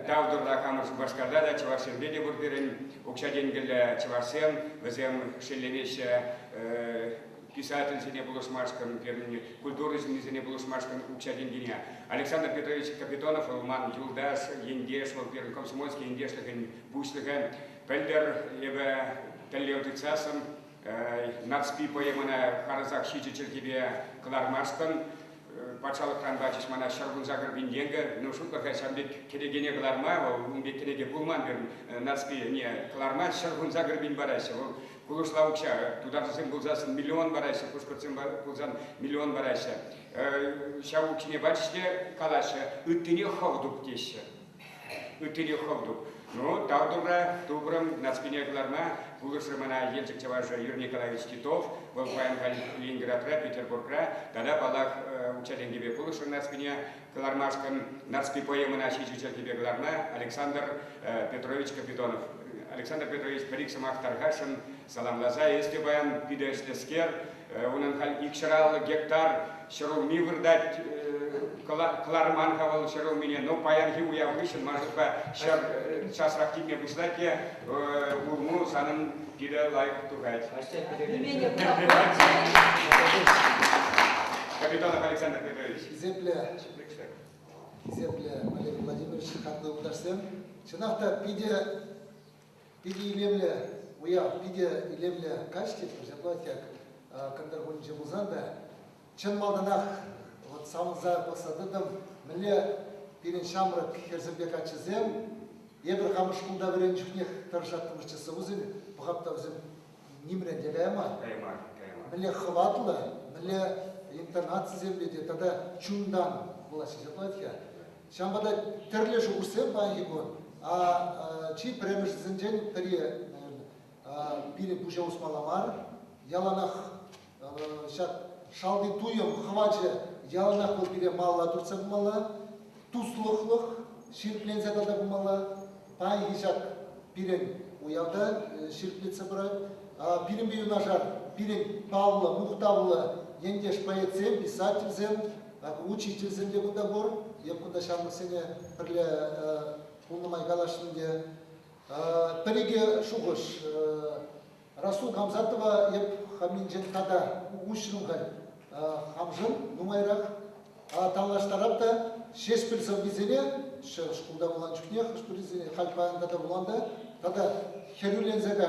Speaker 1: Давдурда Камарс Башкардада, Чавашин Беде Бурдырин, Укшаденгеля Чавашен, Везем Шелевеща, писатель зене Булушмашкан, культурный зене Булушмашкан, Укшаденгеня. Александр Петрович Капитонов, Улман Юлдаш, Ендеш, Первый Комсомольский, Ендеш, Бушлыга, Пельдер, Ева Телеотицасом, Нацпи поемана Харазак Шичи Черкибе Клармашкан, Пачалық Транбачиш мана Шаргун Загар Бинденга, но шутлаха шамбек керегене Кларма, умбек кереге Пулман, Нацпи не Кларма, Шаргун Загар Бинбарайся, Кулушла Укша, туда зазем Булзасан миллион барайся, Пушкарцем Булзан миллион барайся. Шаукине бачите Калаша, Үттине Ховдук теща. Үттине Ховдук. Ну, Тавдура, Тубрам, Нацпине Кларма, Кулушрамана Ельчик Чаважа Юрий Николаевич Титов, был Паянкаль Ленинградра, Петербургра, тогда Балах Учалингибе Кулушр Нацпине Клармашкан, Нацпи поемана Шичичалкибе Кларма, Александр Петрович Капитонов. Александр Петрович Периксамах Таргашин, Салам Лаза, если баян Пидеш Лескер, Унанхаль Икшарал гектар, Шарул Миврдать, Кларман Хавал Шарул меня, но паян Хиву я вышел, может быть, час рактивне выслать, Урму Санам Пида Лайк Тугать. Капитонов Александр Петрович.
Speaker 8: Земля Олег Владимирович, хатны ударсен. Шынақта пиде илемле, пиде илемле качтет, жаплать як кандаргон жабузанда. Чын малданах, вот самыза посадыдым, міле пирен шамрак херзембек ачызем, ебір қамыш құлда бірен жүхнех таржаттымыз часы өзін, бұғапта өзін немрен дегайма. Міле хватлы, міле интернат земледе, тогда чундан была жаплать я. Шамбада терле жугусем байгон, а чи премеш зенден тари пирен пужа усмаламар, яланах шалды туем хваче, яланах был пире мала турца бумала, туслухлых, ширплензе тада бумала, байгижак пирен уявда ширплеце брать, пирен бию нажар, пирен Павла, Мухтавла, ендеш поэцем, писательзем, учительзем де куда бор, я куда шамсене прле полномай галашынде. Переге шугыш Расул Хамзатова еп хаминжен тада ушрунгаль хамжын нумайрах талаштарапта шеш пилсам визене шкулда булан чукне хашпилзене хальпан тада буланда тада херюлензега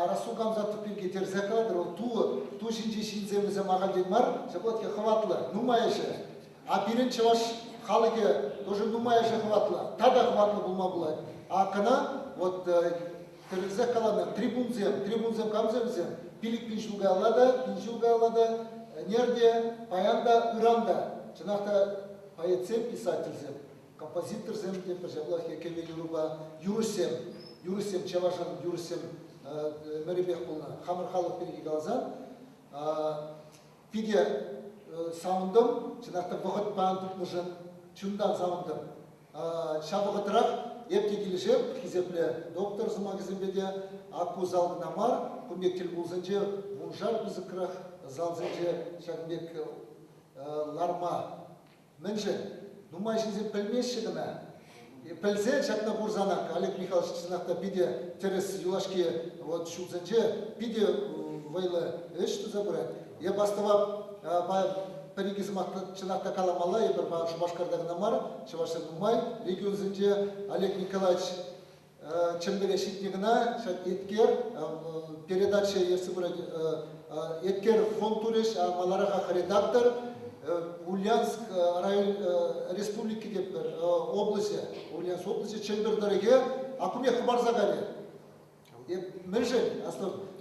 Speaker 8: Расул Хамзатов пирге терзекадыр ту шинжи шинземизе магалден мар жаплатке хватлы нумайше пирен чаваш халыге тоже нумайше хватлы тада хватлы булма булай кана вот терзек калана трибунзем камземзем пилик пиншуга алада нерде паянда уранда чынакта поэтсем писательзем композиторзем деп жаблах екеме юруба юрусем чавашан юрусем мөребек булна хамыр халық берге галазан пиде сауындым чынакта вахыт паан тутмышын чундан сауындым шабығытырақ епке келешеп, хизепле доктор зымагызымбеде, акку залгынамар, көмектел болзынже, мұнжар бізікірах, залзынже шагымбек ларма. Мінжі, нумай жинзе пілмешшігіна. Пілзе шакна бурзанак, Олег Михайлович сынақта биде терес юлашке шулзынже, биде вайлы өшті забырат. Я бастывап, Перегизмакта чынакта каламала, ебір Шубашкардагына мар, Чувашия Нумай, регионзінде Олег Николаевич Чембере шитнигына, еткер, передача ерсі бұры, еткер фонд туреш, малараға редактор, Ульяновск район республики деп бір облысы, Ульяновск облысы Чембердерге, акуме хабарзагали. Мержен,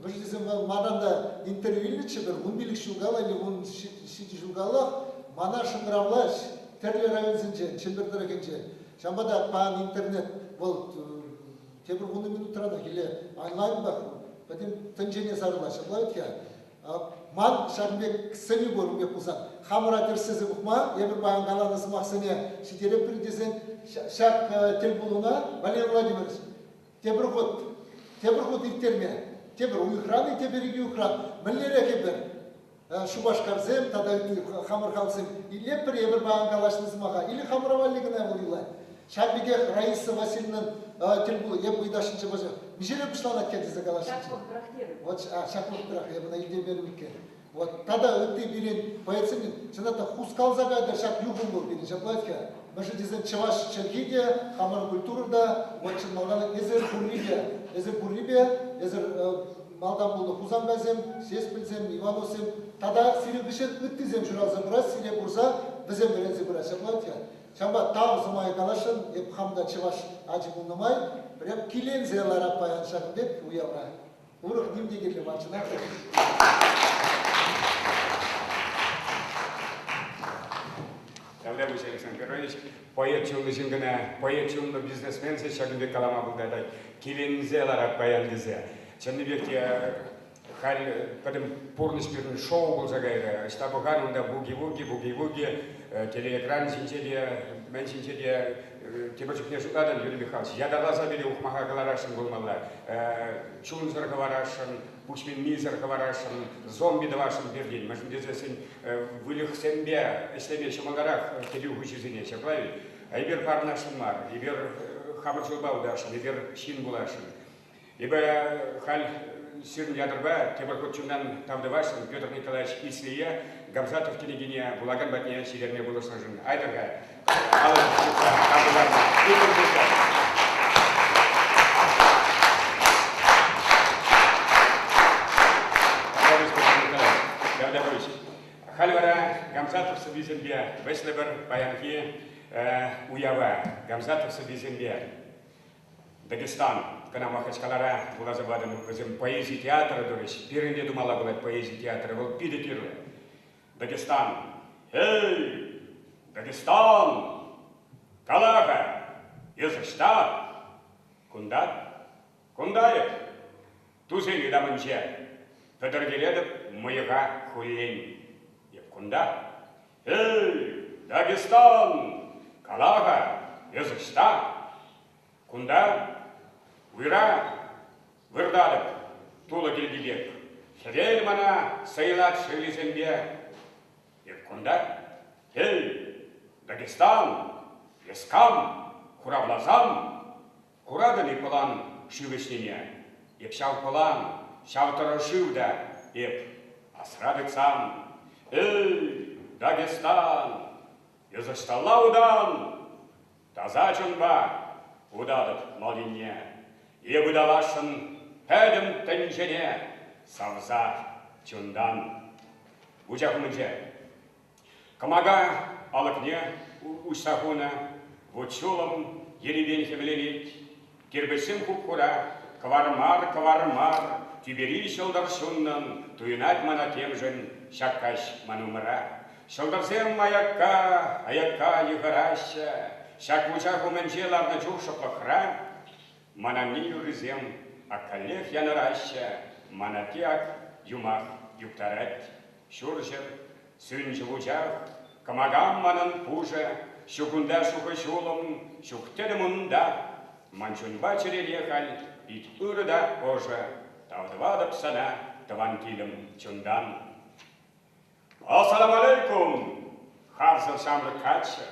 Speaker 8: Мыждизем мананда интервьюличе бір 11 жылгала или 17 жылгала мана шыңыравлаш терле районзынже, Чембердерегенже. Шамбада пан интернет бол тебір 10 минут тұрады келе онлайн бақ. Потом тынжене сарылаш. Ман шагбек сыни көрмек кузан. Хамыра дерсезе букма, ебір баян галанысы мақсыне шитереп бірдесен шак тел булуна Валерий Владимирович. Тебір ход иртерме. Тебір уйхраны, тебір иги уйхран. Міллере кебір. Шубашкарзем, тада хамыр халсем. Или бір ебір баян галашнысы маға. Или хамыра валлигіне болилай. Шагбеге Раиса Васильевна тел булу. Еб уйдашынчы бажа. Мишеле пышлан аткетізі галашынчы. Вот шаклық бірақ, я бұна иде беріп екен. Вот тогда өтті берен поэтсымен, жаңада хускалзаға да шак юғын бол берен, жаплайфка. Мәші дезен чаваш черкиде, хамар культурда, вот чынмалғаны езер Буррибе, езер малдан болды хузан бәзем, сес білзем, Иван осем. Тогда сирі бішен өттізем жүралза бұра, сирі бұрза, бізем берензе бұра, жаплайфка. Шамба тау зымай қалашын, еп хамда чаваш ажы бұлнымай, прям килензе лара паян шағынбек уявра. Урық немде келі мачына.
Speaker 1: Давлевич Александр Петрович, поэт чулны жингіне, поэт чулны бизнесменсе шагынбек калама бұлдайдай, келензе лара паян дезе. Чанныбекте хал кадым порноспирный шоу был загайда, штабы гарунда буги-вуги, телеэкран синчеде, мен синчеде, Тибачук не жуладан, Юрий Михайлович. Я до глаза били ухмаха галарашин был мала. Чунзар галарашин, пучмин мизар галарашин, зомби давашин бердень. Машин дезесин вылих сембе, эстебе шамагарах, телю гучизине чаплави. А ибер парнашин мар, ибер хамачулбау дашин, ибер шин булашин. Ибо халь сирн ядырба, Тибачук чундан тавдавашин, Петр Николаевич Ислия, Гамзатов телегине, Булаган батне, Сидерне было сложен. Айдырга. Хальвара Гамзатов Сабизенбе, Веслебер Баянки Уява, Гамзатов Сабизенбе, Дагестан, когда Махачкалара была забадана поэзии театра, дурись, первый не думала была поэзии театра, был пидекирлы. Дагестан, эй! Дагестан, Калаха, Езыштат, Кундает, Тузели дамынче, Федергеледов маяга хулень, Евкунда. Эй, Дагестан, Калаха, Езыштат, Кунда, Уйра, Вырдадов, Тула Гельдибек, Херельмана, Сайлат Шелизенбе, Евкунда. Эй, Дагестан, Ескам, Хуравлазам, Хурадали план шивешнине, Епшав план, Шавтара шивда, Еп Асрадыцам. Эй, Дагестан, Езаштала удан, Тазачанба, Удадат малине, Ебудалашын, Пәдім тәнжене, Савза чундан. Учахмынче. Камага алыкне усахуна, вучулам еребен хевленит, кирбесим кукура, кавармар, тюбери шылдар шуннан, туйнат мана темжен, шаккаш манумра. Шылдарсем аяка егыраща, шак вучаху менчеларна чушапахра, манамни юризем, акалех янараща, манатиак юмах юктарат, шуржер, Сünчі вучах, камагам манан пужа, шукунда шухашулам, шухтеді мұнда, манчунба черелехаль, ит ұрыда ожа, тавдывадып сана, тавантилім чундан. Ассалам алейкум, харзыл шамры кача,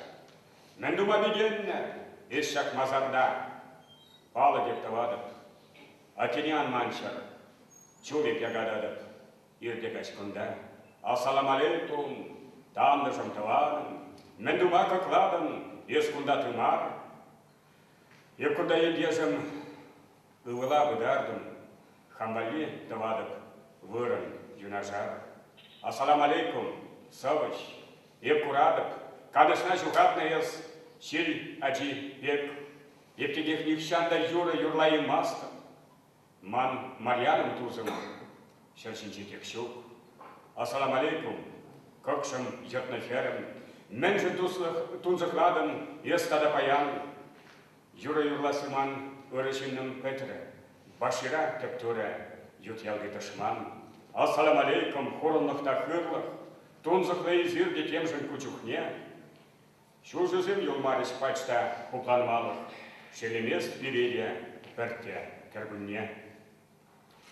Speaker 1: мен дума бегенне, ешшак мазарда, балы деп тавадып, атенян манчар, чулеп ягададып, ирдек ашкунда. Ассалам алейкум, там дашам тавадым, мен дума какладым, ескунда тымар. Евкунда едезім, ывыла выдардым, хамбали тавадып, вырын юнажар. Ассалам алейкум, савыш, евкурадып, кадышна жухатна ес, шил аджи бек, ептегех нихшанда юра юрлайым мастым, ман марьяным тузым, шершинчи текшук. Ассалам алейкум, көкшім жертны херім, мен же тунзықладым, естада паян, юра юрласыман өрішіннің пәтірі, башира тектуры, ют ялғы тышман, Ассалам алейкум, хорунлық тахырлық, тунзықлы изирге темжін күчухне. Шужызым юлмарис пачта купланмалық, шелемес береде бірте кіргүнне.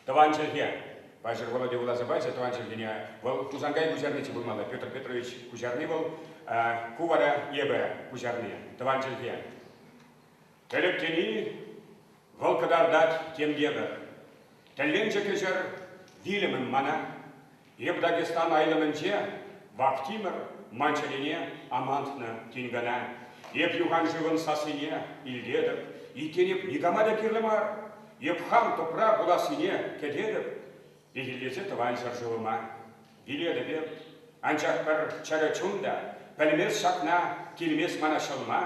Speaker 1: Таванчылге, Пажыр Володя Улазабайса, Таванчылгене, бұл Кузангай Кузярнычы болмалы, Петр Петрович Кузярны бол, Кувара ебе Кузярны, Таванчылге. Төліктені волкадардат темдебір. Тілленчі кежір вилімін мана, еп Дагестан айлымынче вақтимір манчалине амантны тенгана. Еп юған живын сасыне илдедіп, икенеп негамада керлімар, еп хам топра бұласыне кедедіп, бегелдесі тыванчар жылыма. Биледі беп, анчақ бір чары чунда, пілмес шақна келмес мана шылма.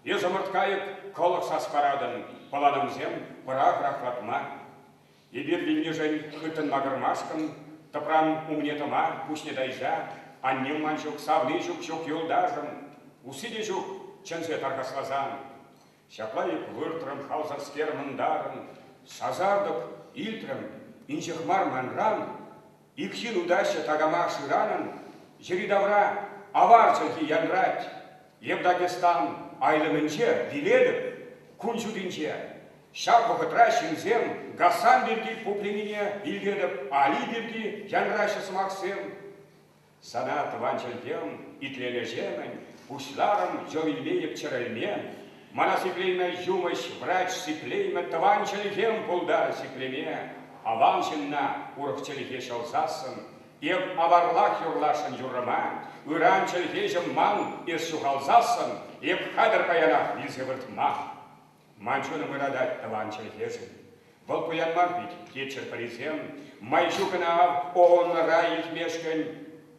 Speaker 1: Езымырткайық колық саспарадын, паланымзем бұрақ рахлатма. Ебір вильнежен хытын мағырмашқын, тыпрам умнетыма пушне дайжа, аннем манчук савны жүк юлдажым, усиде жүк чынзе тарғаслазан. Шаплайық выртрым хаузарскер мындарын, сазардық илтрым инжихмар манран, икхин удаща тагама ширанын, жеридавра авар жылги янрать, ев Дагестан айлымынче биледіп, күнжудинче, шақ бұқытра шинзем, Гасан берги пупленине илгедіп, Али берги янращы смақсем. Сана тыванчылдем, итлележемін, пушларым жовилмейіп чырылмен, мана сиплеймі юмыш, врач сиплеймі, тыванчылдем пулдар сиплеме, аванчылна урықчылге шалсасын, ев аварлах юрлашын юрыма, үранчылге жымман ес шухалзасын, ев хадыр каянах вилзе выртма. Манчуны мырадать тыванчылгежін. Бұл пуянмар бит кетчір паризем, майчукына оғын рай мешкен,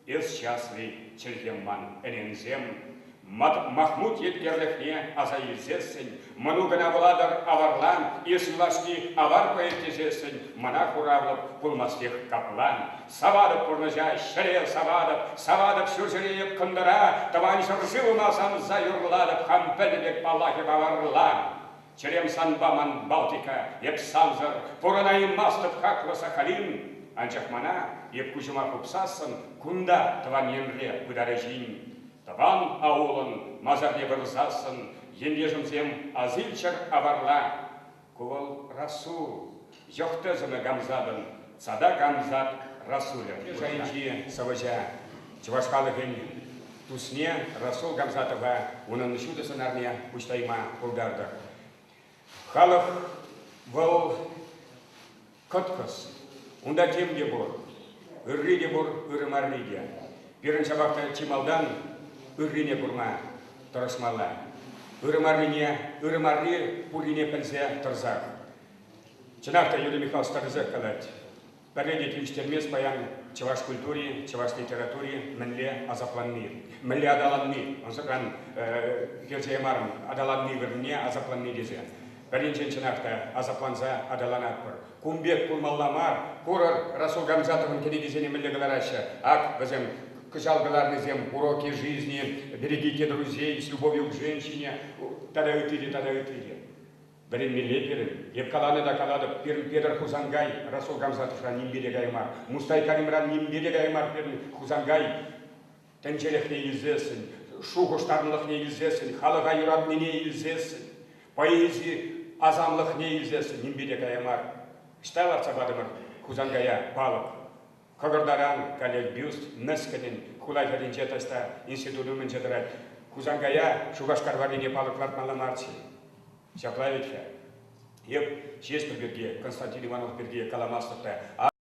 Speaker 1: ес счастлый чылгемман энензем. Махмуд еткерліхне азайызесін, мұнугына владар аварлан, ес влашки авар поэтезесін, мана хуравлып пулмастех каплан. Савадып пұрныжай, шыре савадып сүржірейіп кындыра, тыванчыр жылмасан зайырладып, хам пәлібек Аллахи баварлан. Черем санбаман Балтика, еп санзыр, пұрынайын мастып хақлы Сахалин, анчақмана, еп күжіма құпсасын, күнда тыван емре бұдары жин. Тыван ауылын мазарне бірзасын, ендежімзем азилчыр аварла. Кувал Расул, жоқтызымы гамзадын, цада гамзад Расулы. Жайынчи саважа, чувашқалығын тусне Расул гамзатыға, оның шудысын арне ұштайма ұлдарды. Халық бұл көткіс, онда темде бұр, үрриде бұр, үрімарлиде. Бірінші бақта чималдан үррине бұрма, тұрысмалла. Үрімарли пұрлине пілзе тұрзақ. Чынақта Юрий Михайлович Старызық қалады. Бәледе түйіштермес баян чаваш культуре, чаваш литературе мінле азапланны. Мінле адаланны. Онсыққан керзеймарым адаланны біріне азапланны дезе. Біріншен чынақта азапланза адаланат бір. Кумбек кулмалламар, көрір Расул Гамзатовын кенедезене мүллігілер ашы. Ак бізім кыжалғыларны зем, уроки жизни, берегите друзей, с любовью к женщине, тада ütіде. Бірін миле берін, еп каланы да калады, Педр Хузангай, Расул Гамзатовшан нембеде гаймар, Мустай Каримран нембеде гаймар, Хузангай, тәнчеліхне елзесін, шуғыштарнылықне елзесін, халыға юраднене елзесін, поэзии азамлықне елзесін, нембеде гаймар. Штайлар сабадымыр Хузангая балық. Көгірдаран, калек бюст, мәскінін, хулай фәрінче таста институтымен жадырат. Хузангая шуғашқар варыне балықлар маламарчы. Шаплавича. Еп, честь берге, Константин Иванов берге, Каламастықта.